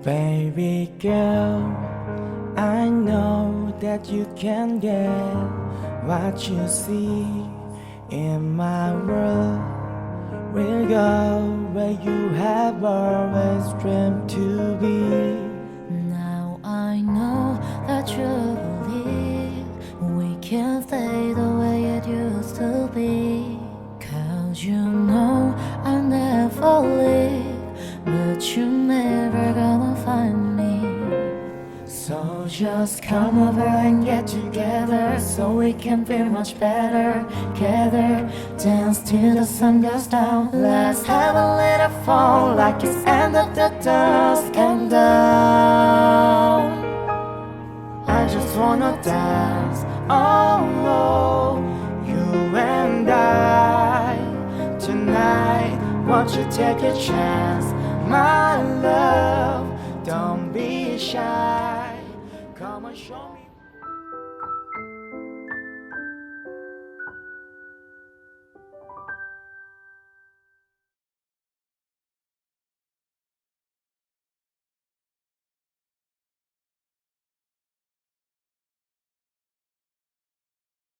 Baby girl, I know that you can get what you see in my world. We'll go where you have always dreamed to be. Now I know that you believe we can stay the way it used to be. Cause you know I'll never leave, but you're never gonna find me. So just come over and get together, so we can feel much better. Gather, dance till the sun goes down. Let's have a little fun like it's end of the dusk and dawn. I just wanna dance, oh, you and I tonight. Won't you take a chance, my love? Don't be shy.